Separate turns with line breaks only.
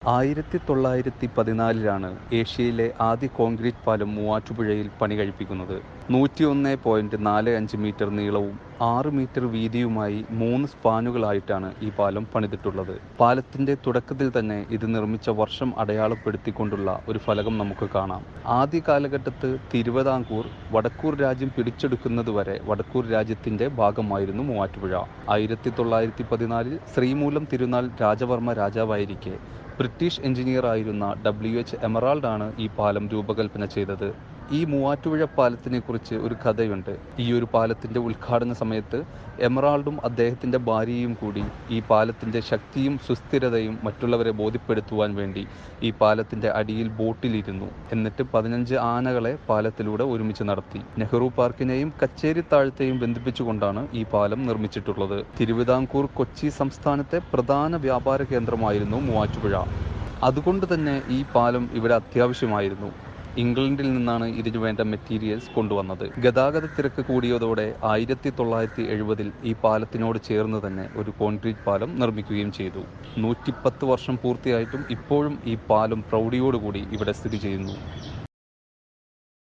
1914 ഏഷ്യയിലെ ആദ്യ കോൺക്രീറ്റ് പാലം മൂവാറ്റുപുഴയിൽ പണി കഴിപ്പിക്കുന്നത്. 101.45 മീറ്റർ നീളവും 6 മീറ്റർ വീതിയുമായി 3 സ്പാനുകളായിട്ടാണ് ഈ പാലം പണിതിട്ടുള്ളത്. പാലത്തിന്റെ തുടക്കത്തിൽ തന്നെ ഇത് നിർമ്മിച്ച വർഷം അടയാളപ്പെടുത്തിക്കൊണ്ടുള്ള ഒരു ഫലകം നമുക്ക് കാണാം. ആദ്യ കാലഘട്ടത്ത് തിരുവിതാംകൂർ വടക്കൂർ രാജ്യം പിടിച്ചെടുക്കുന്നതുവരെ വടക്കൂർ രാജ്യത്തിന്റെ ഭാഗമായിരുന്നു Muvattupuzha. 1914 Sreemoolam Thirunal Raja Varma രാജാവായിരിക്കെ British എഞ്ചിനീയറായിരുന്ന W.H. Emerald ആണ് ഈ പാലം രൂപകൽപ്പന ചെയ്തത്. ഈ മൂവാറ്റുപുഴ പാലത്തിനെ കുറിച്ച് ഒരു കഥയുണ്ട്. ഈ ഒരു പാലത്തിന്റെ ഉദ്ഘാടന സമയത്ത് എമറാൾഡും അദ്ദേഹത്തിന്റെ ഭാര്യയും കൂടി ഈ പാലത്തിന്റെ ശക്തിയും സുസ്ഥിരതയും മറ്റുള്ളവരെ ബോധ്യപ്പെടുത്തുവാൻ വേണ്ടി ഈ പാലത്തിന്റെ അടിയിൽ ബോട്ടിലിരുന്നു. എന്നിട്ട് 15 ആനകളെ പാലത്തിലൂടെ ഒരുമിച്ച് നടത്തി. നെഹ്റു പാർക്കിനെയും കച്ചേരി താഴത്തെയും ബന്ധിപ്പിച്ചുകൊണ്ടാണ് ഈ പാലം നിർമ്മിച്ചിട്ടുള്ളത്. തിരുവിതാംകൂർ കൊച്ചി സംസ്ഥാനത്തെ പ്രധാന വ്യാപാര കേന്ദ്രമായിരുന്നു മൂവാറ്റുപുഴ. അതുകൊണ്ട് തന്നെ ഈ പാലം ഇവിടെ അത്യാവശ്യമായിരുന്നു. ഇംഗ്ലണ്ടിൽ നിന്നാണ് ഇതിനു വേണ്ട മെറ്റീരിയൽസ് കൊണ്ടുവന്നത്. ഗതാഗത തിരക്ക് കൂടിയതോടെ 1970 ഈ പാലത്തിനോട് ചേർന്ന് തന്നെ ഒരു കോൺക്രീറ്റ് പാലം നിർമ്മിക്കുകയും ചെയ്തു. 110 വർഷം പൂർത്തിയായിട്ടും ഇപ്പോഴും ഈ പാലം പ്രൗഢിയോടുകൂടി ഇവിടെ സ്ഥിതി ചെയ്യുന്നു.